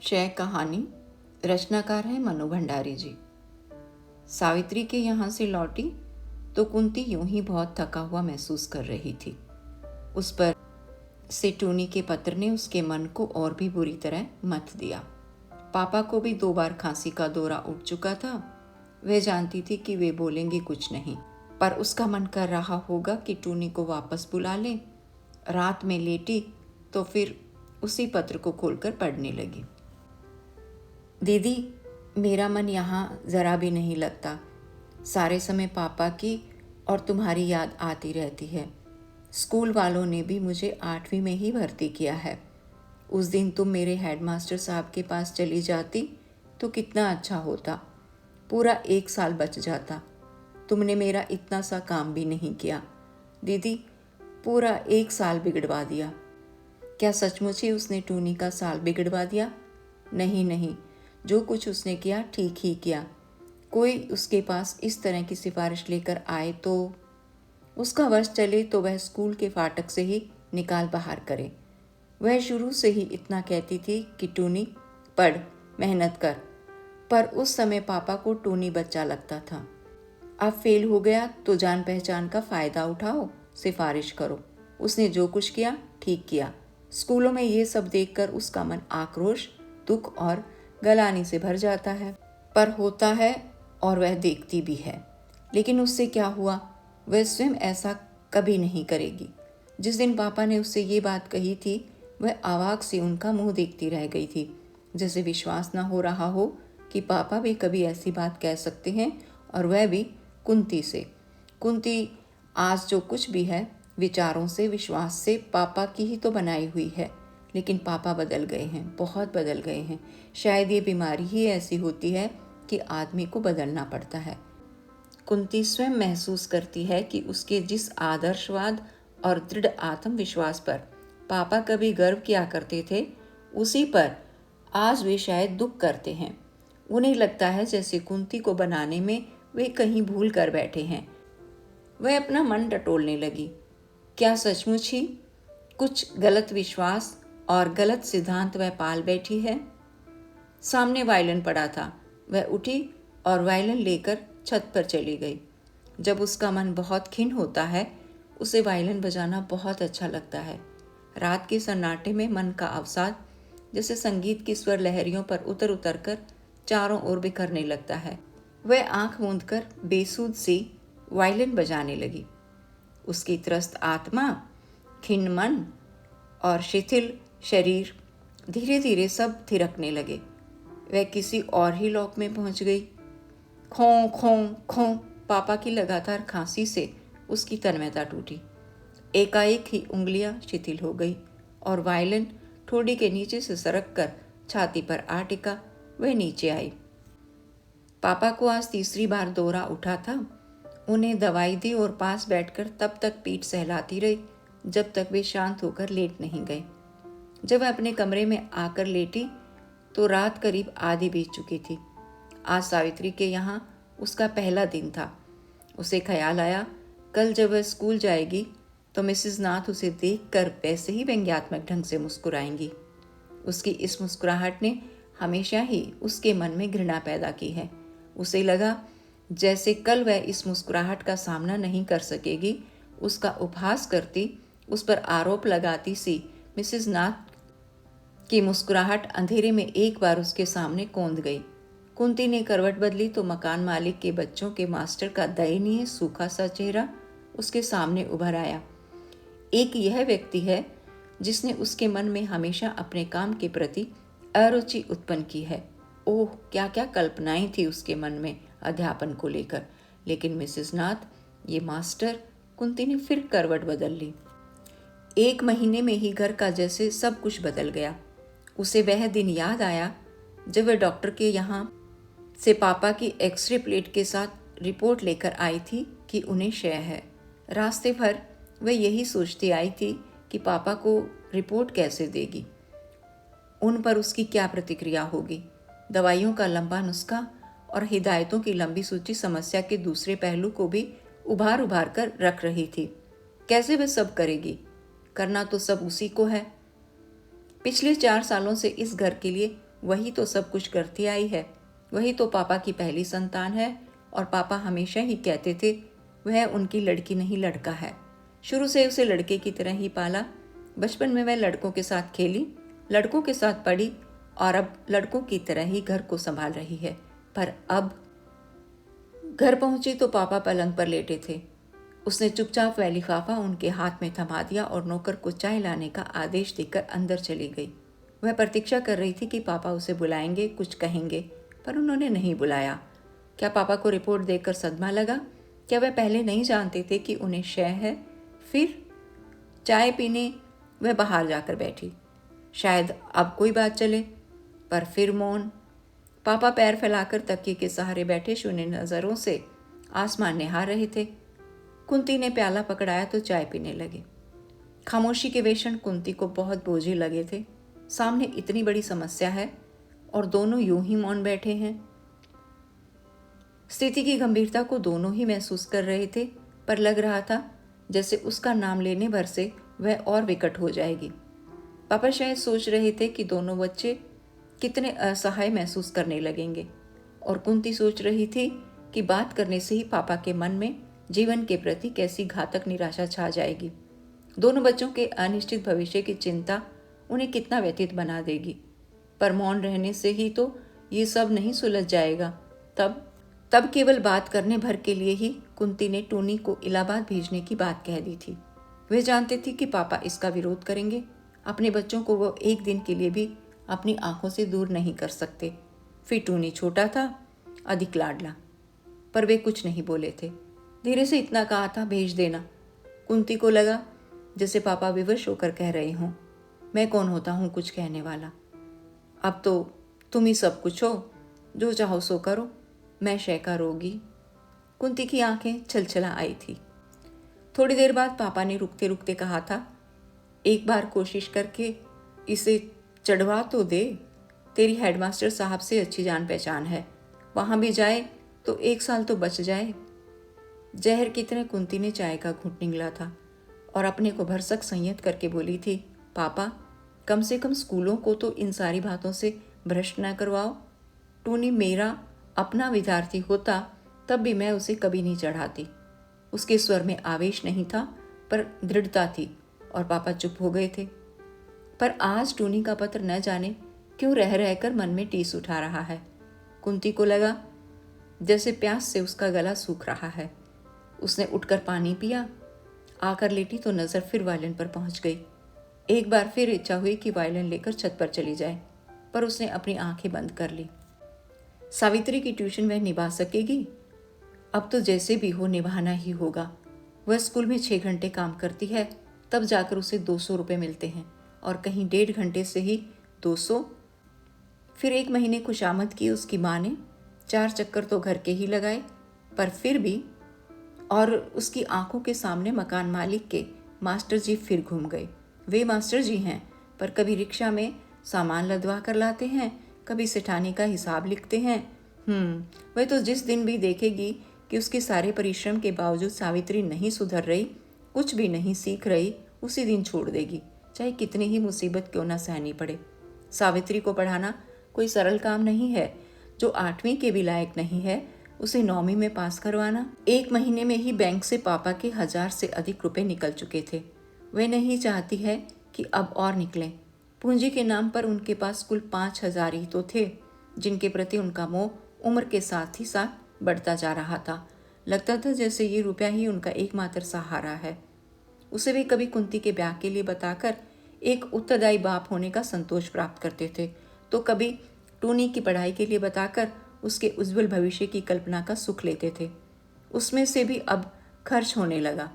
शय कहानी रचनाकार है मनु भंडारी जी। सावित्री के यहाँ से लौटी तो कुंती यूं ही बहुत थका हुआ महसूस कर रही थी। उस पर से टूनी के पत्र ने उसके मन को और भी बुरी तरह मथ दिया। पापा को भी 2 बार खांसी का दौरा उठ चुका था। वह जानती थी कि वे बोलेंगे कुछ नहीं, पर उसका मन कर रहा होगा कि टूनी को वापस बुला ले। रात में लेटी तो फिर उसी पत्र को खोलकर पढ़ने लगी। दीदी, मेरा मन यहाँ ज़रा भी नहीं लगता। सारे समय पापा की और तुम्हारी याद आती रहती है। स्कूल वालों ने भी मुझे 8वीं में ही भर्ती किया है। उस दिन तुम मेरे हेडमास्टर साहब के पास चली जाती तो कितना अच्छा होता। पूरा 1 साल बच जाता। तुमने मेरा इतना सा काम भी नहीं किया। दीदी, पूरा 1 साल बिगड़वा दिया। क्या सचमुच ही उसने टूनी का साल बिगड़वा दिया? नहीं नहीं, जो कुछ उसने किया ठीक ही किया। कोई उसके पास इस तरह की सिफारिश लेकर आए तो उसका वश चले तो वह स्कूल के फाटक से ही निकाल बाहर करे। वह शुरू से ही इतना कहती थी कि टूनी पढ़, मेहनत कर, पर उस समय पापा को टूनी बच्चा लगता था। अब फेल हो गया तो जान पहचान का फ़ायदा उठाओ, सिफारिश करो। उसने जो कुछ किया ठीक किया। स्कूलों में ये सब देखकर उसका मन आक्रोश, दुख और गलानी से भर जाता है। पर होता है और वह देखती भी है। लेकिन उससे क्या हुआ? वह स्वयं ऐसा कभी नहीं करेगी। जिस दिन पापा ने उससे ये बात कही थी, वह अवाक से उनका मुंह देखती रह गई थी, जैसे विश्वास न हो रहा हो कि पापा भी कभी ऐसी बात कह सकते हैं, और वह भी कुंती से। कुंती आज जो कुछ भी है, विचारों से, विश्वास से पापा की ही तो बनाई हुई है। लेकिन पापा बदल गए हैं, बहुत बदल गए हैं। शायद ये बीमारी ही ऐसी होती है कि आदमी को बदलना पड़ता है। कुंती स्वयं महसूस करती है कि उसके जिस आदर्शवाद और दृढ़ आत्मविश्वास पर पापा कभी गर्व किया करते थे, उसी पर आज वे शायद दुख करते हैं। उन्हें लगता है जैसे कुंती को बनाने में वे कहीं भूल कर बैठे हैं। वह अपना मन टटोलने लगी। क्या सचमुच ही कुछ गलत विश्वास और गलत सिद्धांत वह पाल बैठी है? सामने वायलिन पड़ा था। वह उठी और वायलिन लेकर छत पर चली गई। जब उसका मन बहुत खिन्न होता है, उसे वायलिन बजाना बहुत अच्छा लगता है। रात के सन्नाटे में मन का अवसाद जैसे संगीत की स्वर लहरियों पर उतर उतर कर चारों ओर बिखरने लगता है। वह आंख मूंद कर बेसुध सी वायलिन बजाने लगी। उसकी त्रस्त आत्मा, खिन्न मन और शिथिल शरीर धीरे धीरे सब थिरकने लगे। वह किसी और ही लोक में पहुंच गई। खों खों खों, पापा की लगातार खांसी से उसकी तन्मयता टूटी। एकाएक ही उंगलियां शिथिल हो गई और वायलिन ठोड़ी के नीचे से सरक कर छाती पर आ टिका। वह नीचे आई। पापा को आज 3री बार दौरा उठा था। उन्हें दवाई दी और पास बैठकर तब तक पीठ सहलाती रही जब तक वे शांत होकर लेट नहीं गए। जब वह अपने कमरे में आकर लेटी तो रात करीब आधी बीत चुकी थी। आज सावित्री के यहाँ उसका पहला दिन था। उसे ख्याल आया, कल जब वह स्कूल जाएगी तो मिसेस नाथ उसे देखकर वैसे ही व्यंग्यात्मक ढंग से मुस्कुराएंगी। उसकी इस मुस्कुराहट ने हमेशा ही उसके मन में घृणा पैदा की है। उसे लगा जैसे कल वह इस मुस्कुराहट का सामना नहीं कर सकेगी। उसका उपहास करती, उस पर आरोप लगाती सी मिसेस नाथ की मुस्कुराहट अंधेरे में एक बार उसके सामने कौंध गई। कुंती ने करवट बदली तो मकान मालिक के बच्चों के मास्टर का दयनीय सूखा सा चेहरा उसके सामने उभर आया। एक यह व्यक्ति है जिसने उसके मन में हमेशा अपने काम के प्रति अरुचि उत्पन्न की है। ओह, क्या क्या कल्पनाएं थी उसके मन में अध्यापन को लेकर। लेकिन मिसेस नाथ, ये मास्टर। कुंती ने फिर करवट बदल ली। 1 महीने में ही घर का जैसे सब कुछ बदल गया। उसे वह दिन याद आया जब वह डॉक्टर के यहाँ से पापा की एक्सरे प्लेट के साथ रिपोर्ट लेकर आई थी कि उन्हें क्षय है। रास्ते भर वह यही सोचती आई थी कि पापा को रिपोर्ट कैसे देगी, उन पर उसकी क्या प्रतिक्रिया होगी। दवाइयों का लंबा नुस्खा और हिदायतों की लंबी सूची समस्या के दूसरे पहलू को भी उभार उभार कर रख रही थी। कैसे वह सब करेगी? करना तो सब उसी को है। पिछले 4 सालों से इस घर के लिए वही तो सब कुछ करती आई है, वही तो पापा की पहली संतान है और पापा हमेशा ही कहते थे वह उनकी लड़की नहीं लड़का है। शुरू से उसे लड़के की तरह ही पाला। बचपन में वह लड़कों के साथ खेली, लड़कों के साथ पढ़ी और अब लड़कों की तरह ही घर को संभाल रही है। पर अब घर पहुंची तो पापा पलंग पर लेटे थे। उसने चुपचाप वह लिफाफा उनके हाथ में थमा दिया और नौकर को चाय लाने का आदेश देकर अंदर चली गई। वह प्रतीक्षा कर रही थी कि पापा उसे बुलाएंगे, कुछ कहेंगे, पर उन्होंने नहीं बुलाया। क्या पापा को रिपोर्ट देखकर सदमा लगा? क्या वह पहले नहीं जानते थे कि उन्हें शय है? फिर चाय पीने वह बाहर जाकर बैठी। शायद अब कोई बात चले, पर फिर मौन। पापा पैर फैलाकर तकिए के सहारे बैठे शून्य नज़रों से आसमान निहार रहे थे। कुंती ने प्याला पकड़ाया तो चाय पीने लगे। खामोशी के वे क्षण कुंती को बहुत बोझिल लगे थे। सामने इतनी बड़ी समस्या है और दोनों यूं ही मौन बैठे हैं। स्थिति की गंभीरता को दोनों ही महसूस कर रहे थे, पर लग रहा था जैसे उसका नाम लेने भर से वह और विकट हो जाएगी। पापा शायद सोच रहे थे कि दोनों बच्चे कितने असहाय महसूस करने लगेंगे, और कुंती सोच रही थी कि बात करने से ही पापा के मन में जीवन के प्रति कैसी घातक निराशा छा जाएगी। दोनों बच्चों के अनिश्चित भविष्य की चिंता उन्हें कितना व्यथित बना देगी। पर मौन रहने से ही तो ये सब नहीं सुलझ जाएगा। तब केवल बात करने भर के लिए ही कुंती ने टूनी को इलाहाबाद भेजने की बात कह दी थी। वे जानते थे कि पापा इसका विरोध करेंगे। अपने बच्चों को वो एक दिन के लिए भी अपनी आंखों से दूर नहीं कर सकते। फिर टूनी छोटा था, अधिक लाडला, पर वे कुछ नहीं बोले थे। धीरे से इतना कहा था, भेज देना। कुंती को लगा जैसे पापा विवश होकर कह रहे हों, मैं कौन होता हूँ कुछ कहने वाला। अब तो तुम ही सब कुछ हो, जो चाहो सो करो, मैं शैका रोगी। कुंती की आंखें छलछला आई थी। थोड़ी देर बाद पापा ने रुकते रुकते कहा था, एक बार कोशिश करके इसे चढ़वा तो दे। तेरी हेडमास्टर साहब से अच्छी जान पहचान है, वहां भी जाए तो 1 साल तो बच जाए। जहर की तरह कुंती ने चाय का घूंट निगला था और अपने को भरसक संयत करके बोली थी, पापा कम से कम स्कूलों को तो इन सारी बातों से भ्रष्ट न करवाओ। टूनी मेरा अपना विद्यार्थी होता तब भी मैं उसे कभी नहीं चढ़ाती। उसके स्वर में आवेश नहीं था, पर दृढ़ता थी, और पापा चुप हो गए थे। पर आज टूनी का पत्र न जाने क्यों रह रहकर मन में टीस उठा रहा है। कुंती को लगा जैसे प्यास से उसका गला सूख रहा है। उसने उठकर पानी पिया। आकर लेटी तो नजर फिर वायलिन पर पहुंच गई। एक बार फिर इच्छा हुई कि वायलिन लेकर छत पर चली जाए, पर उसने अपनी आंखें बंद कर ली। सावित्री की ट्यूशन वह निभा सकेगी? अब तो जैसे भी हो निभाना ही होगा। वह स्कूल में 6 घंटे काम करती है, तब जाकर उसे 200 रुपये मिलते हैं, और कहीं 1.5 घंटे से ही 200। फिर 1 महीने खुशामद की उसकी माँ ने। 4 चक्कर तो घर के ही लगाए, पर फिर भी। और उसकी आंखों के सामने मकान मालिक के मास्टर जी फिर घूम गए। वे मास्टर जी हैं, पर कभी रिक्शा में सामान लदवा कर लाते हैं, कभी सेठानी का हिसाब लिखते हैं। वह तो जिस दिन भी देखेगी कि उसके सारे परिश्रम के बावजूद सावित्री नहीं सुधर रही, कुछ भी नहीं सीख रही, उसी दिन छोड़ देगी, चाहे कितनी ही मुसीबत क्यों न सहनी पड़े। सावित्री को पढ़ाना कोई सरल काम नहीं है। जो 8वीं के भी लायक नहीं है, उसे 9वीं में पास करवाना। 1 महीने में ही बैंक से पापा के 1000 से अधिक रुपए निकल चुके थे। वह नहीं चाहती है कि अब और निकलें। पूंजी के नाम पर उनके पास कुल 5000 ही तो थे, जिनके प्रति उनका मोह उम्र के साथ ही साथ बढ़ता जा रहा था। लगता था जैसे ये रुपया ही उनका एकमात्र सहारा है। उसे वे कभी कुंती के ब्याह के लिए बताकर एक उत्तरदायी बाप होने का संतोष प्राप्त करते थे, तो कभी टूनी की पढ़ाई के लिए बताकर उसके उज्जवल भविष्य की कल्पना का सुख लेते थे। उसमें से भी अब खर्च होने लगा।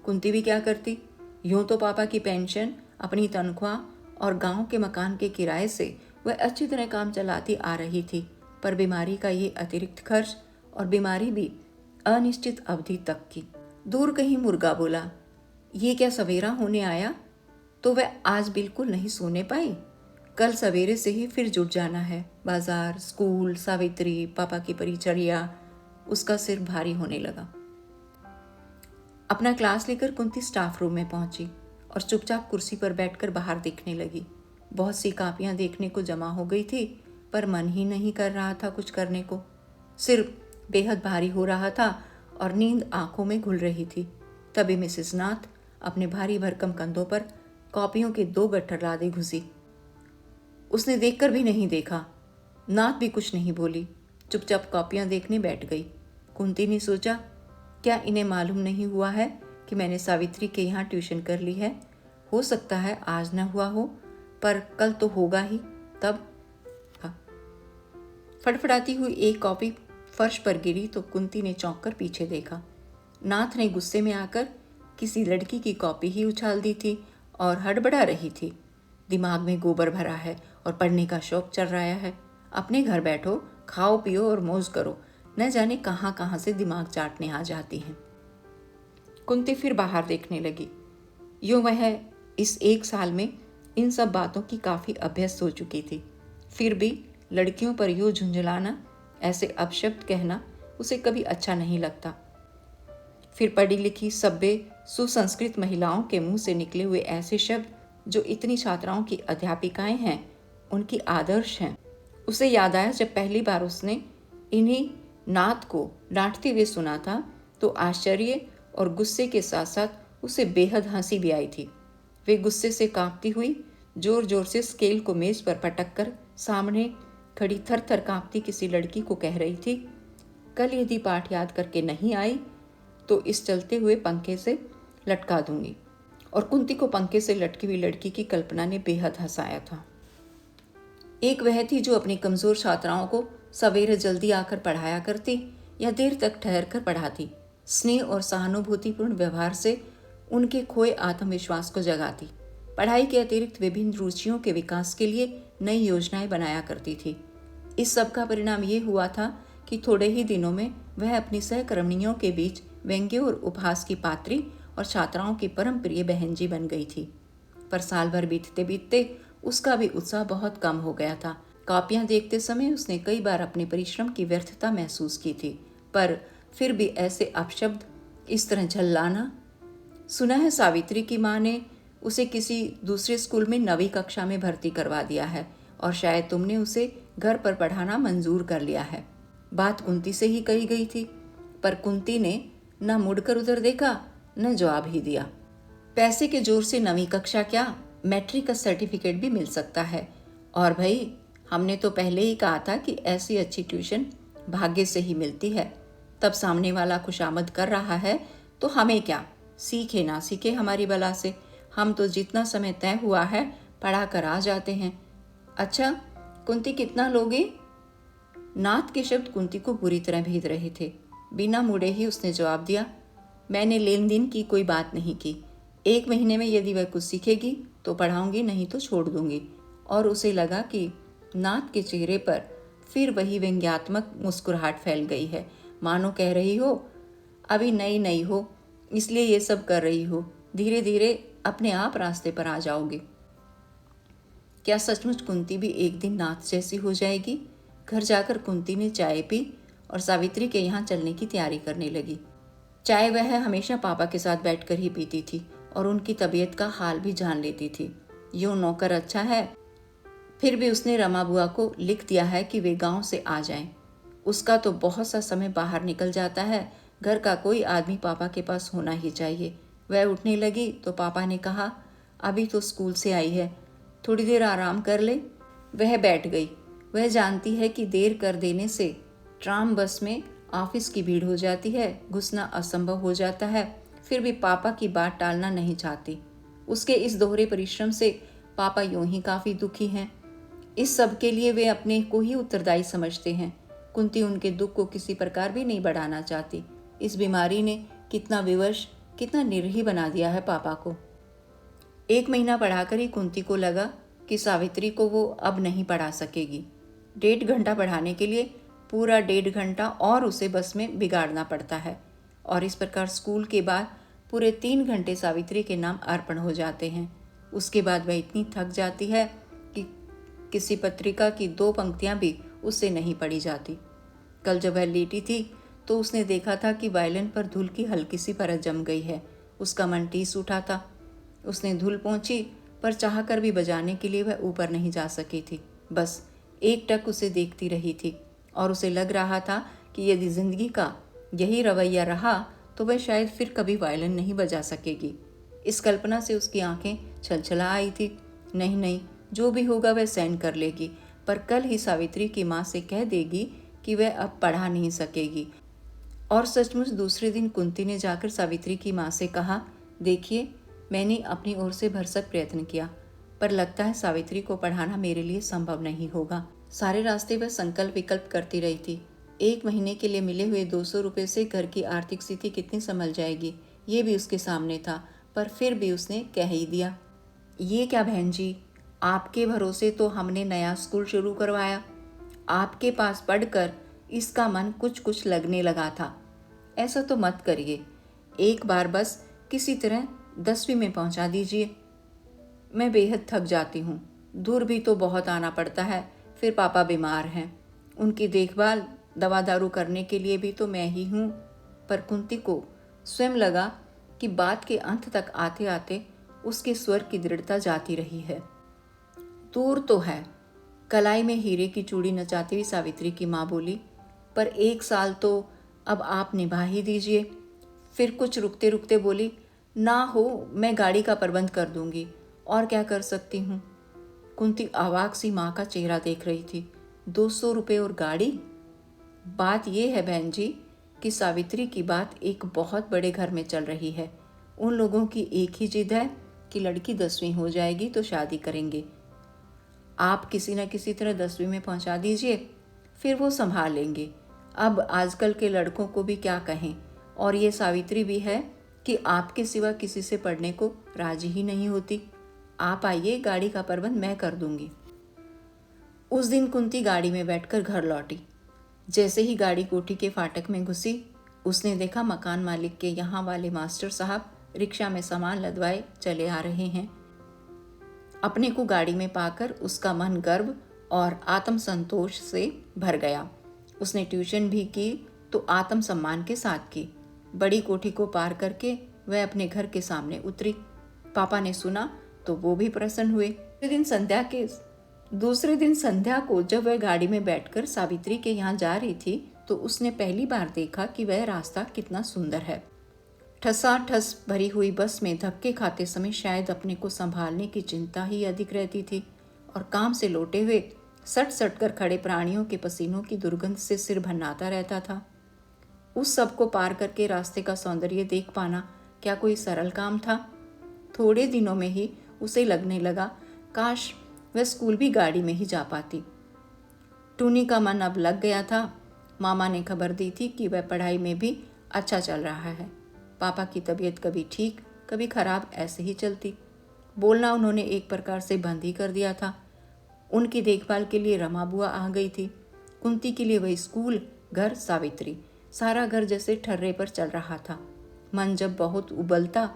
कुंती भी क्या करती? यूं तो पापा की पेंशन, अपनी तनख्वाह और गांव के मकान के किराए से वह अच्छी तरह काम चलाती आ रही थी, पर बीमारी का ये अतिरिक्त खर्च, और बीमारी भी अनिश्चित अवधि तक की। दूर कहीं मुर्गा बोला, ये क्या सवेरा होने आया? तो वह आज बिल्कुल नहीं सोने पाई। कल सवेरे से ही फिर जुट जाना है। बाजार, स्कूल, सावित्री, पापा की परिचर्या। उसका सिर भारी होने लगा। अपना क्लास लेकर कुंती स्टाफ रूम में पहुंची और चुपचाप कुर्सी पर बैठकर बाहर देखने लगी। बहुत सी कापियां देखने को जमा हो गई थी, पर मन ही नहीं कर रहा था कुछ करने को। सिर बेहद भारी हो रहा था और नींद आंखों में घुल रही थी। तभी मिसेस नाथ अपने भारी भरकम कंधों पर कॉपियों के 2 गट्ठर लादे घुसी। उसने देखकर भी नहीं देखा। नाथ भी कुछ नहीं बोली, चुपचाप कॉपियां देखने बैठ गई। कुंती ने सोचा, क्या इन्हें मालूम नहीं हुआ है कि मैंने सावित्री के यहाँ ट्यूशन कर ली है? हो सकता है आज न हुआ हो, पर कल तो होगा ही। तब फड़फड़ाती हुई एक कॉपी फर्श पर गिरी तो कुंती ने चौंक कर पीछे देखा। नाथ ने गुस्से में आकर किसी लड़की की कॉपी ही उछाल दी थी और हड़बड़ा रही थी। दिमाग में गोबर भरा है और पढ़ने का शौक चल रहा है। अपने घर बैठो, खाओ पियो और मौज करो, न जाने कहाँ कहाँ से दिमाग चाटने आ जाती हैं। कुंती फिर बाहर देखने लगी। यूं वह इस 1 साल में इन सब बातों की काफ़ी अभ्यस्त हो चुकी थी। फिर भी लड़कियों पर यूं झुंझलाना, ऐसे अपशब्द कहना उसे कभी अच्छा नहीं लगता। फिर पढ़ी लिखी सभ्य सुसंस्कृत महिलाओं के मुंह से निकले हुए ऐसे शब्द जो इतनी छात्राओं की अध्यापिकाएं हैं, उनकी आदर्श हैं। उसे याद आया जब पहली बार उसने इन्हीं नाथ को डांटते हुए सुना था तो आश्चर्य और गुस्से के साथ साथ उसे बेहद हंसी भी आई थी। वे गुस्से से कांपती हुई जोर जोर से स्केल को मेज पर पटक कर सामने खड़ी थर थर कांपती किसी लड़की को कह रही थी, कल यदि पाठ याद करके नहीं आई तो इस चलते हुए पंखे से लटका दूंगी। और कुंती को पंखे से लटकी हुई लड़की की कल्पना ने बेहद हंसाया था। एक वह थी जो अपनी कमजोर छात्राओं को सवेरे जल्दी आकर पढ़ाया करती या देर तक ठहर कर पढ़ाती। स्नेह और सहानुभूतिपूर्ण व्यवहार से उनके खोए आत्मविश्वास को जगाती। पढ़ाई के अतिरिक्त विभिन्न रुचियों के विकास के लिए नई योजनाएं बनाया करती थी। इस सब का परिणाम ये हुआ था कि थोड़े ही दिनों में वह अपनी सहकर्मियों के बीच व्यंग्य और उपहास की पात्री और छात्राओं की परम प्रिय बहन जी बन गई थी। पर साल भर बीतते बीतते उसका भी उत्साह बहुत कम हो गया था। कॉपियां देखते समय उसने कई बार अपने परिश्रम की व्यर्थता महसूस की थी, पर फिर भी ऐसे अपशब्द, इस तरह झल्लाना। सुना है सावित्री की माँ ने उसे किसी दूसरे स्कूल में 9वीं कक्षा में भर्ती करवा दिया है और शायद तुमने उसे घर पर पढ़ाना मंजूर कर लिया है। बात कुंती से ही कही गई थी, पर कुंती ने न मुड़कर उधर देखा न जवाब ही दिया। पैसे के जोर से 9वीं कक्षा क्या, मैट्रिक का सर्टिफिकेट भी मिल सकता है। और भाई, हमने तो पहले ही कहा था कि ऐसी अच्छी ट्यूशन भाग्य से ही मिलती है। तब सामने वाला खुशामद कर रहा है तो हमें क्या, सीखे ना सीखे हमारी बला से। हम तो जितना समय तय हुआ है पढ़ा कर आ जाते हैं। अच्छा कुंती, कितना लोगे? नाथ के शब्द कुंती को बुरी तरह भेद रहे थे। बिना मुड़े ही उसने जवाब दिया, मैंने लेन देन की कोई बात नहीं की। 1 महीने में यदि वह कुछ सीखेगी तो पढ़ाऊंगी, नहीं तो छोड़ दूंगी। और उसे लगा कि नाथ के चेहरे पर फिर वही व्यंग्यात्मक मुस्कुराहट फैल गई है, मानो कह रही हो, अभी नई नई हो इसलिए ये सब कर रही हो, धीरे धीरे अपने आप रास्ते पर आ जाओगे। क्या सचमुच कुंती भी एक दिन नाथ जैसी हो जाएगी? घर जाकर कुंती ने चाय पी और सावित्री के यहाँ चलने की तैयारी करने लगी। चाय वह हमेशा पापा के साथ बैठकर ही पीती थी और उनकी तबीयत का हाल भी जान लेती थी। यूं नौकर अच्छा है, फिर भी उसने रमा बुआ को लिख दिया है कि वे गांव से आ जाएं। उसका तो बहुत सा समय बाहर निकल जाता है। घर का कोई आदमी पापा के पास होना ही चाहिए। वह उठने लगी तो पापा ने कहा, अभी तो स्कूल से आई है, थोड़ी देर आराम कर ले। वह बैठ गई। वह जानती है कि देर कर देने से ट्राम बस में ऑफिस की भीड़ हो जाती है, घुसना असंभव हो जाता है। फिर भी पापा की बात टालना नहीं चाहती। उसके इस दोहरे परिश्रम से पापा यूं ही काफ़ी दुखी हैं। इस सब के लिए वे अपने को ही उत्तरदायी समझते हैं। कुंती उनके दुख को किसी प्रकार भी नहीं बढ़ाना चाहती। इस बीमारी ने कितना विवश, कितना निर्ही बना दिया है पापा को। 1 महीना पढ़ाकर ही कुंती को लगा कि सावित्री को वो अब नहीं पढ़ा सकेगी। 1.5 घंटा पढ़ाने के लिए पूरा 1.5 घंटा और उसे बस में बिगाड़ना पड़ता है और इस प्रकार स्कूल के बाद पूरे 3 घंटे सावित्री के नाम अर्पण हो जाते हैं। उसके बाद वह इतनी थक जाती है कि किसी पत्रिका की 2 पंक्तियां भी उससे नहीं पढ़ी जाती। कल जब वह लेटी थी तो उसने देखा था कि वायलिन पर धूल की हल्की सी परत जम गई है। उसका मन टीस उठा था। उसने धूल पोंछी, पर चाहकर भी बजाने के लिए वह ऊपर नहीं जा सकी थी। बस एकटक उसे देखती रही थी और उसे लग रहा था कि यदि जिंदगी का यही रवैया रहा तो वह शायद फिर कभी वायलिन नहीं बजा सकेगी। इस कल्पना से उसकी आंखें छलछला आई थी। नहीं नहीं, जो भी होगा वह सहन कर लेगी, पर कल ही सावित्री की माँ से कह देगी कि वह अब पढ़ा नहीं सकेगी। और सचमुच दूसरे दिन कुंती ने जाकर सावित्री की माँ से कहा, देखिए, मैंने अपनी ओर से भरसक प्रयत्न किया, पर लगता है सावित्री को पढ़ाना मेरे लिए संभव नहीं होगा। सारे रास्ते वह संकल्प विकल्प करती रही थी। 1 महीने के लिए मिले हुए 200 रुपये से घर की आर्थिक स्थिति कितनी संभल जाएगी, ये भी उसके सामने था, पर फिर भी उसने कह ही दिया, ये क्या बहन जी, आपके भरोसे तो हमने नया स्कूल शुरू करवाया। आपके पास पढ़कर इसका मन कुछ कुछ लगने लगा था। ऐसा तो मत करिए, एक बार बस किसी तरह 10वीं में पहुंचा दीजिए। मैं बेहद थक जाती हूँ, दूर भी तो बहुत आना पड़ता है, फिर पापा बीमार हैं, उनकी देखभाल दवा दारू करने के लिए भी तो मैं ही हूँ। पर कुंती को स्वयं लगा कि बात के अंत तक आते आते उसके स्वर की दृढ़ता जाती रही है। दूर तो है, कलाई में हीरे की चूड़ी नचाती हुई सावित्री की माँ बोली, पर 1 साल तो अब आप निभा ही दीजिए। फिर कुछ रुकते रुकते बोली, ना हो मैं गाड़ी का प्रबंध कर दूंगी, और क्या कर सकती हूँ। कुंती अवाक सी माँ का चेहरा देख रही थी। 200 रुपये और गाड़ी? बात यह है बहन जी कि सावित्री की बात एक बहुत बड़े घर में चल रही है। उन लोगों की एक ही जिद है कि लड़की 10वीं हो जाएगी तो शादी करेंगे। आप किसी न किसी तरह 10वीं में पहुंचा दीजिए, फिर वो संभाल लेंगे। अब आजकल के लड़कों को भी क्या कहें, और ये सावित्री भी है कि आपके सिवा किसी से पढ़ने को राजी ही नहीं होती। आप आइए, गाड़ी का प्रबंध मैं कर दूंगी। उस दिन कुंती गाड़ी में बैठकर घर लौटी। जैसे ही गाड़ी कोठी के फाटक में घुसी, उसने देखा मकान मालिक के यहाँ वाले मास्टर साहब रिक्शा में सामान लदवाए चले आ रहे हैं। अपने को गाड़ी में पाकर उसका मन गर्व और आत्मसंतोष से भर गया। उसने ट्यूशन भी की तो आत्मसम्मान के साथ की। बड़ी कोठी को पार करके वह अपने घर के सामने उतरी। पापा ने सुना तो वो भी प्रसन्न हुए। दूसरे दिन संध्या को जब वह गाड़ी में बैठकर सावित्री के यहाँ जा रही थी तो उसने पहली बार देखा कि वह रास्ता कितना सुंदर है। ठसाठस भरी हुई बस में धक्के खाते समय शायद अपने को संभालने की चिंता ही अधिक रहती थी, और काम से लौटे हुए सट सट कर खड़े प्राणियों के पसीनों की दुर्गंध से सिर भन्नाता रहता था। उस सब को पार करके रास्ते का सौंदर्य देख पाना क्या कोई सरल काम था? थोड़े दिनों में ही उसे लगने लगा काश वह स्कूल भी गाड़ी में ही जा पाती। टूनी का मन अब लग गया था। मामा ने खबर दी थी कि वह पढ़ाई में भी अच्छा चल रहा है। पापा की तबीयत कभी ठीक कभी खराब ऐसे ही चलती। बोलना उन्होंने एक प्रकार से बंद ही कर दिया था। उनकी देखभाल के लिए रमा बुआ आ गई थी। कुंती के लिए वही स्कूल, घर, सावित्री, सारा घर जैसे ठर्रे पर चल रहा था। मन जब बहुत उबलता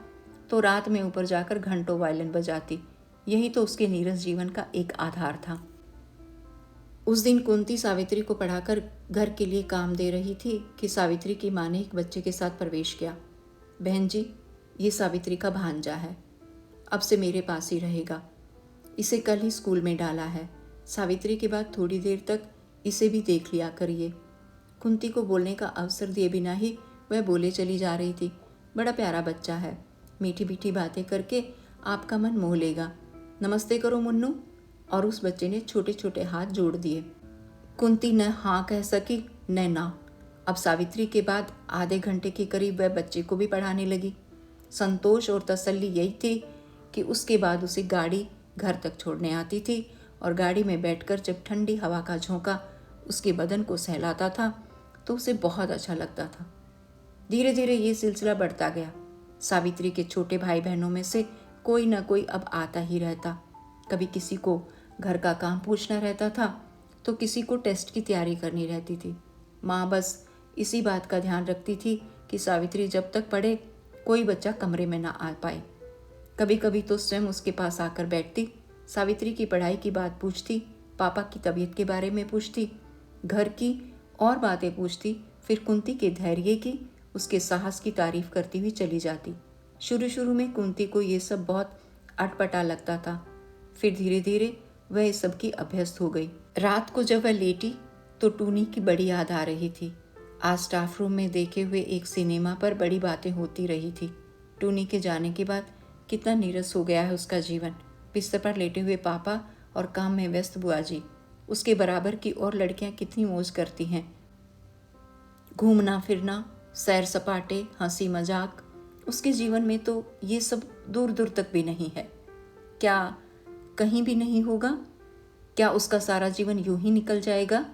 तो रात में ऊपर जाकर घंटों वायलिन बजाती। यही तो उसके नीरस जीवन का एक आधार था। उस दिन कुंती सावित्री को पढ़ाकर घर के लिए काम दे रही थी कि सावित्री की माँ ने एक बच्चे के साथ प्रवेश किया। बहन जी, ये सावित्री का भांजा है, अब से मेरे पास ही रहेगा। इसे कल ही स्कूल में डाला है। सावित्री के बाद थोड़ी देर तक इसे भी देख लिया करिए। कुंती को बोलने का अवसर दिए बिना ही वह बोले चली जा रही थी। बड़ा प्यारा बच्चा है, मीठी मीठी बातें करके आपका मन मोह लेगा। नमस्ते करो मुन्नू। और उस बच्चे ने छोटे छोटे हाथ जोड़ दिए। कुंती न हाँ कह सकी न ना। अब सावित्री के बाद आधे घंटे के करीब वह बच्चे को भी पढ़ाने लगी। संतोष और तसल्ली यही थी कि उसके बाद उसे गाड़ी घर तक छोड़ने आती थी, और गाड़ी में बैठकर जब ठंडी हवा का झोंका उसके बदन को सहलाता था तो उसे बहुत अच्छा लगता था। धीरे धीरे ये सिलसिला बढ़ता गया। सावित्री के छोटे भाई बहनों में से कोई न कोई अब आता ही रहता। कभी किसी को घर का काम पूछना रहता था तो किसी को टेस्ट की तैयारी करनी रहती थी। माँ बस इसी बात का ध्यान रखती थी कि सावित्री जब तक पढ़े कोई बच्चा कमरे में ना आ पाए। कभी कभी तो स्वयं उसके पास आकर बैठती, सावित्री की पढ़ाई की बात पूछती, पापा की तबीयत के बारे में पूछती, घर की और बातें पूछती, फिर कुंती के धैर्य की, उसके साहस की तारीफ करती हुई चली जाती। शुरू शुरू में कुंती को ये सब बहुत अटपटा लगता था, फिर धीरे धीरे वह इस सब की अभ्यस्त हो गई। रात को जब वह लेटी तो टूनी की बड़ी याद आ रही थी। आज स्टाफ रूम में देखे हुए एक सिनेमा पर बड़ी बातें होती रही थी। टूनी के जाने के बाद कितना नीरस हो गया है उसका जीवन। बिस्तर पर लेटे हुए पापा और काम में व्यस्त बुआ जी, उसके बराबर की और लड़कियां कितनी मौज करती हैं। घूमना फिरना, सैर सपाटे, हंसी मजाक, उसके जीवन में तो ये सब दूर दूर तक भी नहीं है। क्या कहीं भी नहीं होगा? क्या उसका सारा जीवन यूं ही निकल जाएगा?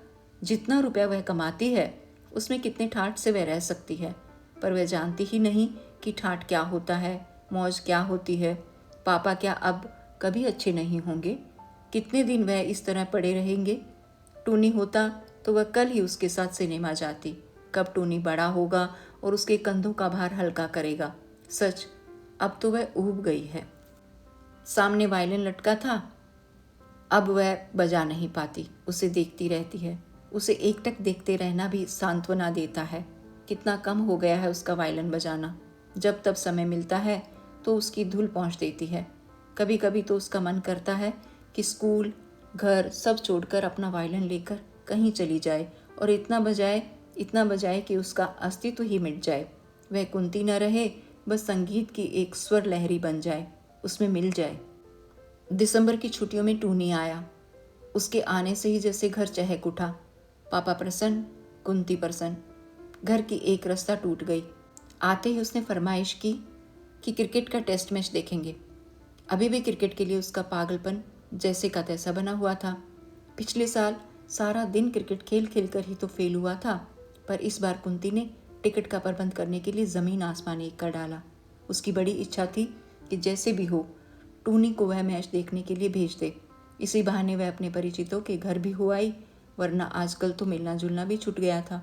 जितना रुपया वह कमाती है उसमें कितने ठाठ से वह रह सकती है, पर वह जानती ही नहीं कि ठाठ क्या होता है, मौज क्या होती है। पापा क्या अब कभी अच्छे नहीं होंगे? कितने दिन वह इस तरह पड़े रहेंगे? टूनी होता तो वह कल ही उसके साथ सिनेमा जाती। कब टूनी बड़ा होगा और उसके कंधों का भार हल्का करेगा। सच, अब तो वह ऊब गई है। सामने वायलिन लटका था, अब वह बजा नहीं पाती, उसे देखती रहती है। उसे एकटक देखते रहना भी सांत्वना देता है। कितना कम हो गया है उसका वायलिन बजाना। जब तब समय मिलता है तो उसकी धुल पहुंच देती है। कभी कभी तो उसका मन करता है कि स्कूल घर सब छोड़कर अपना वायलिन लेकर कहीं चली जाए और इतना बजाए कि उसका अस्तित्व ही मिट जाए। वह कुंती न रहे, बस संगीत की एक स्वर लहरी बन जाए, उसमें मिल जाए। दिसंबर की छुट्टियों में टूनी आया। उसके आने से ही जैसे घर चहक उठा। पापा प्रसन्न, कुंती प्रसन्न। घर की एक रास्ता टूट गई। आते ही उसने फरमाइश की कि क्रिकेट का टेस्ट मैच देखेंगे। अभी भी क्रिकेट के लिए उसका पागलपन जैसे का तैसा बना हुआ था। पिछले साल सारा दिन क्रिकेट खेल खेल कर ही तो फेल हुआ था, पर इस बार कुंती ने टिकट का प्रबंध करने के लिए ज़मीन आसमान एक कर डाला। उसकी बड़ी इच्छा थी कि जैसे भी हो टूनी को वह मैच देखने के लिए भेज दे। इसी बहाने वह अपने परिचितों के घर भी हो आई, वरना आजकल तो मिलना जुलना भी छूट गया था।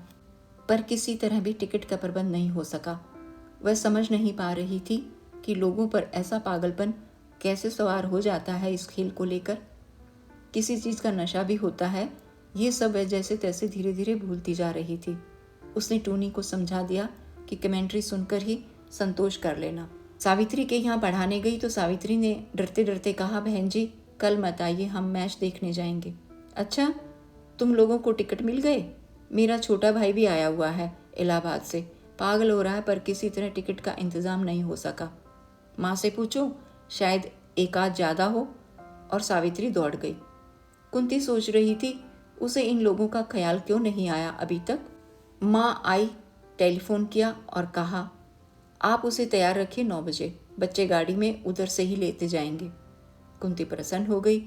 पर किसी तरह भी टिकट का प्रबंध नहीं हो सका। वह समझ नहीं पा रही थी कि लोगों पर ऐसा पागलपन कैसे सवार हो जाता है इस खेल को लेकर। किसी चीज़ का नशा भी होता है, ये सब वह जैसे तैसे धीरे धीरे भूलती जा रही थी। उसने टूनी को समझा दिया कि कमेंट्री सुनकर ही संतोष कर लेना। सावित्री के यहाँ पढ़ाने गई तो सावित्री ने डरते डरते कहा, बहन जी कल मत आइए, हम मैच देखने जाएंगे। अच्छा, तुम लोगों को टिकट मिल गए? मेरा छोटा भाई भी आया हुआ है इलाहाबाद से, पागल हो रहा है, पर किसी तरह टिकट का इंतज़ाम नहीं हो सका। माँ से पूछो, शायद एक आध ज़्यादा हो। और सावित्री दौड़ गई। कुंती सोच रही थी उसे इन लोगों का ख्याल क्यों नहीं आया अभी तक। माँ आई, टेलीफोन किया और कहा, आप उसे तैयार रखिए 9 बजे, बच्चे गाड़ी में उधर से ही लेते जाएंगे। कुंती प्रसन्न हो गई।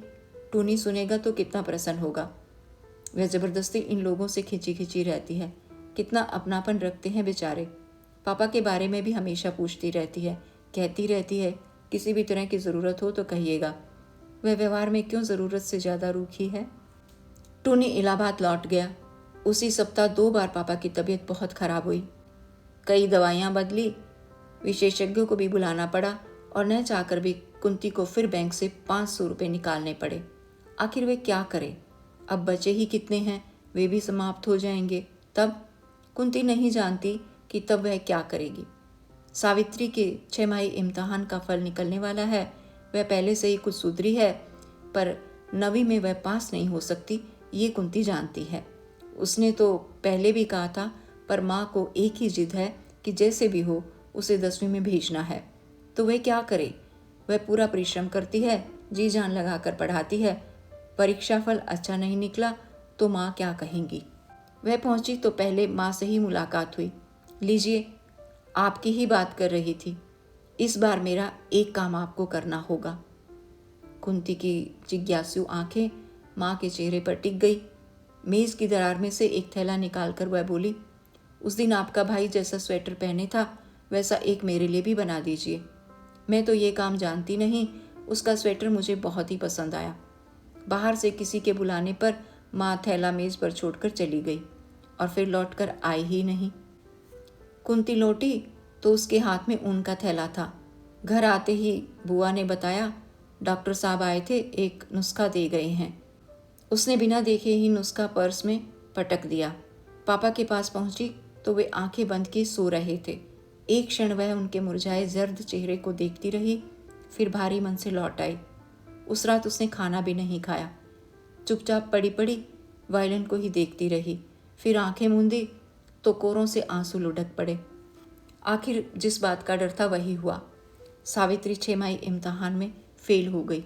टूनी सुनेगा तो कितना प्रसन्न होगा। वह जबरदस्ती इन लोगों से खिंची खिंची रहती है, कितना अपनापन रखते हैं बेचारे। पापा के बारे में भी हमेशा पूछती रहती है, कहती रहती है किसी भी तरह की ज़रूरत हो तो कहिएगा। वह व्यवहार में क्यों ज़रूरत से ज़्यादा रूखी है। टूनी इलाहाबाद लौट गया। उसी सप्ताह 2 बार पापा की तबीयत बहुत खराब हुई। कई दवाइयाँ बदली, विशेषज्ञों को भी बुलाना पड़ा और न चाहकर भी कुंती को फिर बैंक से 500 रुपये निकालने पड़े। आखिर वे क्या करे? अब बचे ही कितने हैं, वे भी समाप्त हो जाएंगे। तब कुंती नहीं जानती कि तब वह क्या करेगी। सावित्री के 6 इम्तिहान का फल निकलने वाला है। वह पहले से ही कुछ सुधरी है, पर 9वीं में वह पास नहीं हो सकती, ये कुंती जानती है। उसने तो पहले भी कहा था, पर माँ को एक ही जिद है कि जैसे भी हो उसे 10वीं में भेजना है। तो वह क्या करे? वह पूरा परिश्रम करती है, जी जान लगाकर पढ़ाती है। परीक्षा फल अच्छा नहीं निकला तो माँ क्या कहेंगी। वह पहुंची तो पहले माँ से ही मुलाकात हुई। लीजिए, आपकी ही बात कर रही थी। इस बार मेरा एक काम आपको करना होगा। कुंती की जिज्ञासु आंखें माँ के चेहरे पर टिक गई। मेज़ की दरार में से एक थैला निकालकर वह बोली, उस दिन आपका भाई जैसा स्वेटर पहने था वैसा एक मेरे लिए भी बना दीजिए। मैं तो ये काम जानती नहीं, उसका स्वेटर मुझे बहुत ही पसंद आया। बाहर से किसी के बुलाने पर माँ थैला मेज़ पर छोड़कर चली गई और फिर लौटकर आई ही नहीं। कुंती लौटी तो उसके हाथ में ऊन का थैला था। घर आते ही बुआ ने बताया, डॉक्टर साहब आए थे, एक नुस्खा दे गए हैं। उसने बिना देखे ही नुस्खा पर्स में पटक दिया। पापा के पास पहुंची तो वे आंखें बंद किए सो रहे थे। एक क्षण वह उनके मुरझाए जर्द चेहरे को देखती रही, फिर भारी मन से लौट आई। उस रात उसने खाना भी नहीं खाया। चुपचाप पड़ी पड़ी वायलिन को ही देखती रही। फिर आंखें मूंदी तो कोरों से आंसू लुढ़क पड़े। आखिर जिस बात का डर था वही हुआ। सावित्री 6 इम्तिहान में फेल हो गई।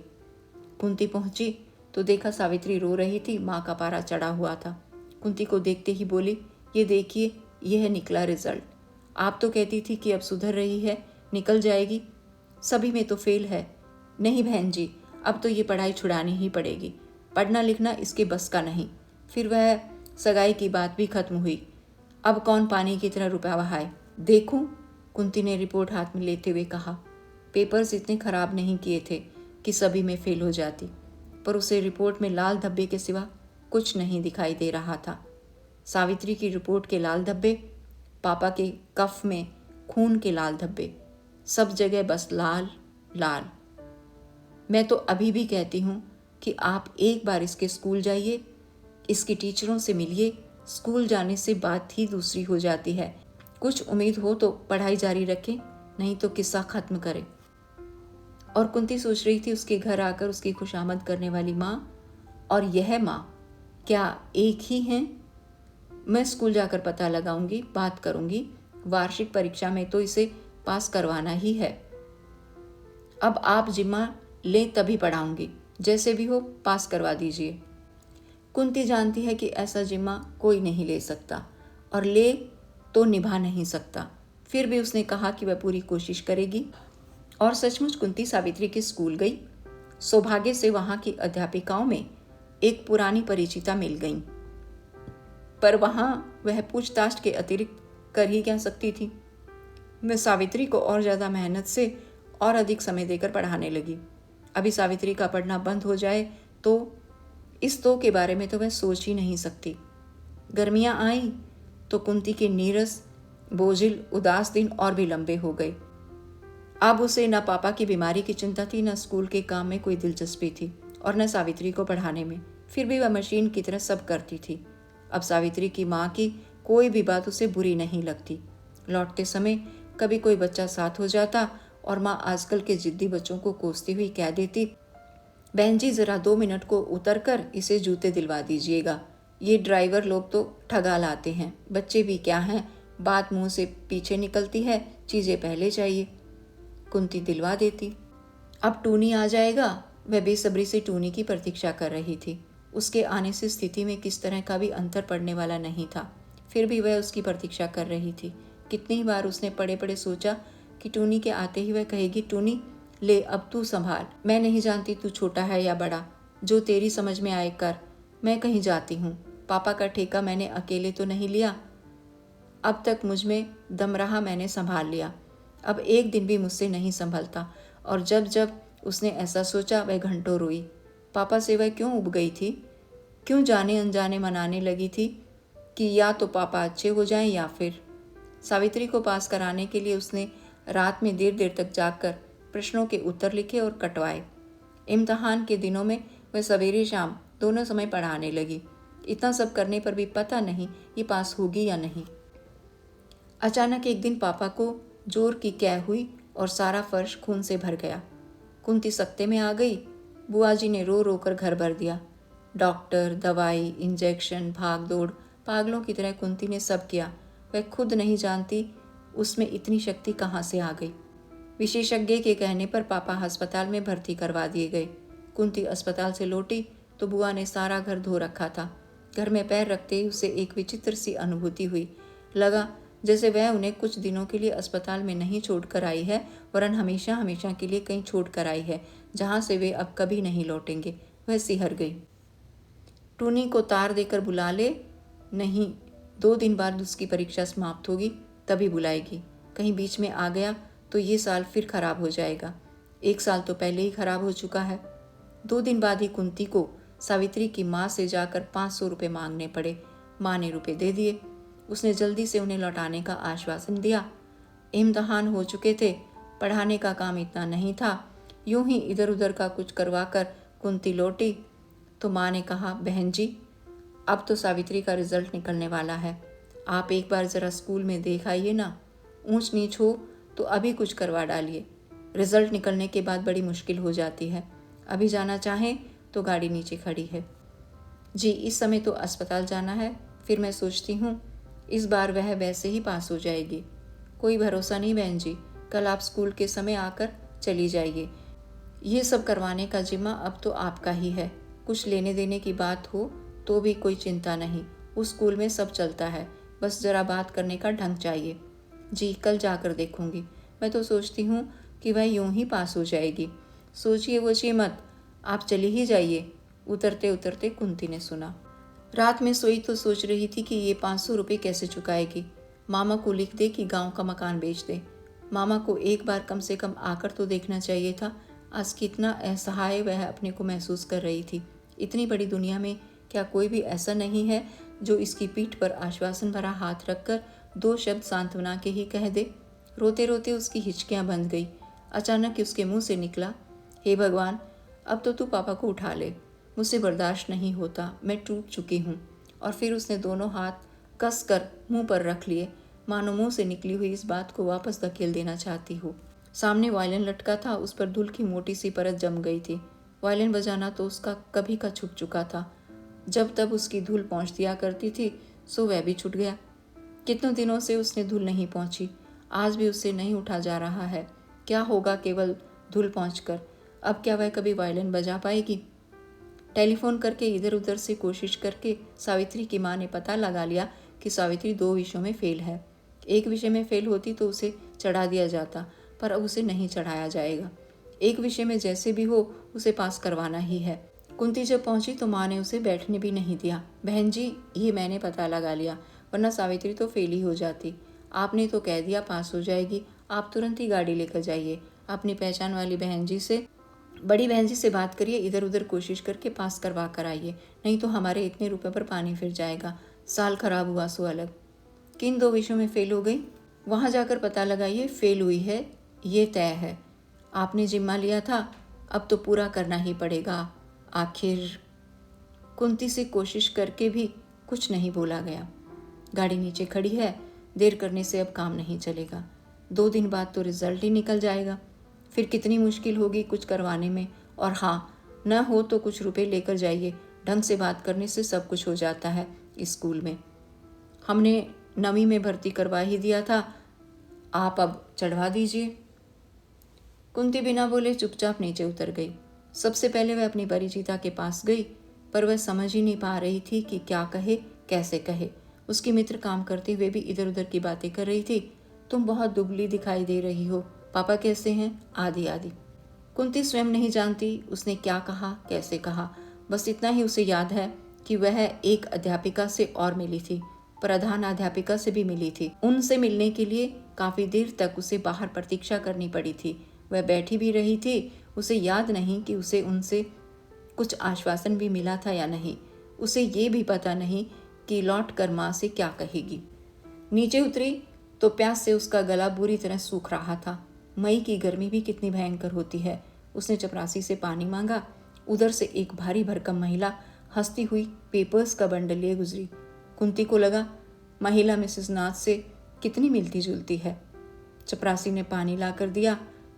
कुंती पहुंची तो देखा सावित्री रो रही थी, माँ का पारा चढ़ा हुआ था। कुंती को देखते ही बोली, ये देखिए, यह निकला रिजल्ट। आप तो कहती थी कि अब सुधर रही है, निकल जाएगी, सभी में तो फेल है। नहीं बहन जी, अब तो ये पढ़ाई छुड़ानी ही पड़ेगी, पढ़ना लिखना इसके बस का नहीं। फिर वह सगाई की बात भी खत्म हुई। अब कौन पानी की तरह रुपया बहाए। देखूं, कुंती ने रिपोर्ट हाथ में लेते हुए कहा। पेपर्स इतने खराब नहीं किए थे कि सभी में फेल हो जाती, पर उसे रिपोर्ट में लाल धब्बे के सिवा कुछ नहीं दिखाई दे रहा था। सावित्री की रिपोर्ट के लाल धब्बे, पापा के कफ में खून के लाल धब्बे, सब जगह बस लाल लाल। मैं तो अभी भी कहती हूँ कि आप एक बार इसके स्कूल जाइए, इसकी टीचरों से मिलिए। स्कूल जाने से बात ही दूसरी हो जाती है। कुछ उम्मीद हो तो पढ़ाई जारी रखें, नहीं तो किस्सा खत्म करें। और कुंती सोच रही थी उसके घर आकर उसकी खुशामद करने वाली माँ और यह माँ क्या एक ही हैं? मैं स्कूल जाकर पता लगाऊंगी, बात करूंगी। वार्षिक परीक्षा में तो इसे पास करवाना ही है। अब आप जिम्मा ले तभी पढ़ाऊंगी, जैसे भी हो पास करवा दीजिए। कुंती जानती है कि ऐसा जिम्मा कोई नहीं ले सकता और ले तो निभा नहीं सकता। फिर भी उसने कहा कि वह पूरी कोशिश करेगी। और सचमुच कुंती सावित्री के स्कूल गई। सौभाग्य से वहां की अध्यापिकाओं में एक पुरानी परिचिता मिल गई, पर वहां वह पूछताछ के अतिरिक्त कर ही क्या सकती थी। वह सावित्री को और ज़्यादा मेहनत से और अधिक समय देकर पढ़ाने लगी। अभी सावित्री का पढ़ना बंद हो जाए तो इस तो के बारे में तो वह सोच ही नहीं सकती। गर्मियां आई तो कुंती के नीरस, बोझिल, उदास दिन और भी लंबे हो गए। अब उसे न पापा की बीमारी की चिंता थी, न स्कूल के काम में कोई दिलचस्पी थी और न सावित्री को पढ़ाने में। फिर भी वह मशीन की तरह सब करती थी। अब सावित्री की माँ की कोई भी बात उसे बुरी नहीं लगती। लौटते समय कभी कोई बच्चा साथ हो जाता और माँ आजकल के जिद्दी बच्चों को कोसती हुई कह देती, बहन जी ज़रा 2 मिनट को उतर कर इसे जूते दिलवा दीजिएगा। ये ड्राइवर लोग तो ठगा लाते हैं, बच्चे भी क्या हैं, बात मुंह से पीछे निकलती है, चीज़ें पहले चाहिए। कुंती दिलवा देती। अब टूनी आ जाएगा। वह बेसब्री से टूनी की प्रतीक्षा कर रही थी। उसके आने से स्थिति में किस तरह का भी अंतर पड़ने वाला नहीं था, फिर भी वह उसकी प्रतीक्षा कर रही थी। कितनी बार उसने पड़े पड़े सोचा कि टूनी के आते ही वह कहेगी, टूनी ले अब तू संभाल, मैं नहीं जानती तू छोटा है या बड़ा, जो तेरी समझ में आए कर, मैं कहीं जाती हूँ। पापा का ठेका मैंने अकेले तो नहीं लिया, अब तक मुझ में दम रहा, मैंने संभाल लिया, अब एक दिन भी मुझसे नहीं संभलता। और जब जब उसने ऐसा सोचा वह घंटों रोई। पापा से वह क्यों उब गई थी, क्यों जाने अनजाने मनाने लगी थी कि या तो पापा अच्छे हो जाएं या फिर। सावित्री को पास कराने के लिए उसने रात में देर देर तक जागकर प्रश्नों के उत्तर लिखे और कटवाए। इम्तिहान के दिनों में वह सवेरे शाम दोनों समय पढ़ाने लगी। इतना सब करने पर भी पता नहीं ये पास होगी या नहीं। अचानक एक दिन पापा को जोर की कै हुई और सारा फर्श खून से भर गया। कुंती सख्ते में आ गई। बुआ जी ने रो रो कर घर भर दिया। डॉक्टर, दवाई, इंजेक्शन, भाग दौड़, पागलों की तरह कुंती ने सब किया। वह खुद नहीं जानती उसमें इतनी शक्ति कहाँ से आ गई। विशेषज्ञ के कहने पर पापा अस्पताल में भर्ती करवा दिए गए। कुंती अस्पताल से लौटी तो बुआ ने सारा घर धो रखा था। घर में पैर रखते ही उसे एक विचित्र सी अनुभूति हुई। लगा जैसे वह उन्हें कुछ दिनों के लिए अस्पताल में नहीं छोड़कर आई है, वरन हमेशा हमेशा के लिए कहीं छोड़कर आई है, जहाँ से वे अब कभी नहीं लौटेंगे। वह सिहर गई। टूनी को तार देकर बुला ले। नहीं, 2 दिन बाद उसकी परीक्षा समाप्त होगी, तभी बुलाएगी। कहीं बीच में आ गया तो ये साल फिर खराब हो जाएगा। 1 साल तो पहले ही खराब हो चुका है। 2 दिन बाद ही कुंती को सावित्री की माँ से जाकर 500 रुपये मांगने पड़े। माँ ने रुपये दे दिए। उसने जल्दी से उन्हें लौटाने का आश्वासन दिया। इम्तिहान हो चुके थे, पढ़ाने का काम इतना नहीं था। यूं ही इधर उधर का कुछ करवा कर कुंती लौटी तो माँ ने कहा, बहन जी अब तो सावित्री का रिजल्ट निकलने वाला है, आप एक बार ज़रा स्कूल में देख आइए ना, ऊंच नीच हो तो अभी कुछ करवा डालिए। रिजल्ट निकलने के बाद बड़ी मुश्किल हो जाती है। अभी जाना चाहें तो गाड़ी नीचे खड़ी है। जी, इस समय तो अस्पताल जाना है। फिर मैं सोचती हूँ इस बार वह वैसे ही पास हो जाएगी। कोई भरोसा नहीं बहन जी, कल आप स्कूल के समय आकर चली जाइए। ये सब करवाने का जिम्मा अब तो आपका ही है। कुछ लेने देने की बात हो तो भी कोई चिंता नहीं, उस स्कूल में सब चलता है, बस जरा बात करने का ढंग चाहिए। जी, कल जाकर देखूंगी। मैं तो सोचती हूँ कि वह यूं ही पास हो जाएगी। सोचिए वोचिए मत, आप चली ही जाइए। उतरते उतरते कुंती ने सुना। रात में सोई तो सोच रही थी कि ये 500 रुपये कैसे चुकाएगी। मामा को लिख दे कि गांव का मकान बेच दे। मामा को एक बार कम से कम आकर तो देखना चाहिए था। आज कितना असहाय वह अपने को महसूस कर रही थी। इतनी बड़ी दुनिया में क्या कोई भी ऐसा नहीं है जो इसकी पीठ पर आश्वासन भरा हाथ रखकर 2 शब्द सांत्वना के ही कह दे। रोते रोते उसकी हिचकियां बंध गई। अचानक उसके मुंह से निकला, हे भगवान, अब तो तू पापा को उठा ले, मुझसे बर्दाश्त नहीं होता, मैं टूट चुकी हूँ। और फिर उसने दोनों हाथ कस कर मुंह पर रख लिए, मानो मुंह से निकली हुई इस बात को वापस धकेल देना चाहती हो। सामने वायलिन लटका था, उस पर धूल की मोटी सी परत जम गई थी। वायलिन बजाना तो उसका कभी का छूट चुका था। जब तब उसकी धूल पहुँच दिया करती थी, सो वह भी छूट गया। कितनों दिनों से उसने धूल नहीं पहुँची, आज भी उससे नहीं उठा जा रहा है। क्या होगा केवल धूल पहुँचकर? अब क्या वह कभी वायलिन बजा पाएगी? टेलीफोन करके इधर उधर से कोशिश करके सावित्री की माँ ने पता लगा लिया कि सावित्री 2 विषयों में फेल है। एक विषय में फेल होती तो उसे चढ़ा दिया जाता, पर अब उसे नहीं चढ़ाया जाएगा। एक विषय में जैसे भी हो उसे पास करवाना ही है। कुंती जब पहुंची तो माँ ने उसे बैठने भी नहीं दिया। बहन जी, ये मैंने पता लगा लिया, वरना सावित्री तो फेल ही हो जाती। आपने तो कह दिया पास हो जाएगी, आप तुरंत ही गाड़ी लेकर जाइए। अपनी पहचान वाली बहन जी से, बड़ी बहन जी से बात करिए, इधर उधर कोशिश करके पास करवा कर आइए, नहीं तो हमारे इतने रुपए पर पानी फिर जाएगा। साल खराब हुआ सो अलग। किन 2 विषयों में फेल हो गई? वहाँ जाकर पता लगाइए, फेल हुई है ये तय है। आपने जिम्मा लिया था, अब तो पूरा करना ही पड़ेगा। आखिर कुंती से कोशिश करके भी कुछ नहीं बोला गया। गाड़ी नीचे खड़ी है, देर करने से अब काम नहीं चलेगा। 2 दिन बाद तो रिजल्ट ही निकल जाएगा। फिर कितनी मुश्किल होगी कुछ करवाने में। और हाँ, न हो तो कुछ रुपए लेकर जाइए, ढंग से बात करने से सब कुछ हो जाता है इस स्कूल में। हमने 9वीं में भर्ती करवा ही दिया था, आप अब चढ़वा दीजिए। कुंती बिना बोले चुपचाप नीचे उतर गई। सबसे पहले वह अपनी परिचिता के पास गई, पर वह समझ ही नहीं पा रही थी कि क्या कहे, कैसे कहे। उसकी मित्र काम करते हुए भी इधर उधर की बातें कर रही थी। तुम बहुत दुबली दिखाई दे रही हो, पापा कैसे हैं, आदि आदि। कुंती स्वयं नहीं जानती उसने क्या कहा, कैसे कहा। बस इतना ही उसे याद है कि वह एक अध्यापिका से और मिली थी, प्रधान अध्यापिका से भी मिली थी। उनसे मिलने के लिए काफी देर तक उसे बाहर प्रतीक्षा करनी पड़ी थी। वह बैठी भी रही थी। उसे याद नहीं कि उसे उनसे कुछ आश्वासन भी मिला था या नहीं। उसे ये भी पता नहीं कि लौट कर माँ से क्या कहेगी। नीचे उतरी तो प्यास से उसका गला बुरी तरह सूख रहा था। मई की गर्मी भी कितनी भयंकर होती है। उसने चपरासी से पानी मांगा। उधर से एक भारी भरकम महिला हंसती हुई पेपर्स का बंडल लिए गुजरी। कुंती को लगा महिला मिसेस नाथ से कितनी मिलती जुलती है। चपरासी ने पानी ला कर दिया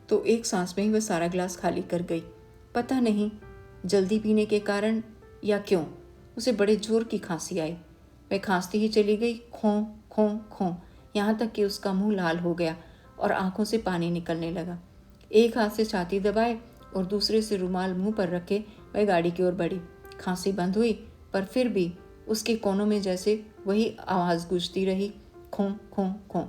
तो एक सांस में ही वह सारा गिलास खाली कर गई। पता नहीं जल्दी पीने के कारण या क्यों उसे बड़े जोर की खांसी आई। वह खांसती ही चली गई, खों खों खों, यहाँ तक कि उसका मुंह लाल हो गया और आंखों से पानी निकलने लगा। एक हाथ से छाती दबाए और दूसरे से रुमाल मुंह पर रखे वह गाड़ी की ओर बढ़ी। खांसी बंद हुई, पर फिर भी उसके कोनों में जैसे वही आवाज़ गूंजती रही, खों खों खों।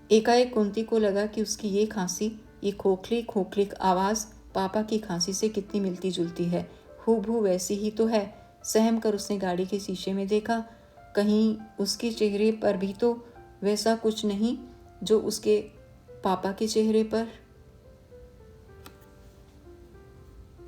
एकाएक कुंती को लगा कि उसकी ये खांसी, ये खोखली खोखली आवाज़ पापा की खांसी से कितनी मिलती जुलती है। हूबहू वैसी ही तो है। सहम कर उसने गाड़ी के शीशे में देखा, कहीं उसके चेहरे पर भी तो वैसा कुछ नहीं जो उसके पापा के चेहरे पर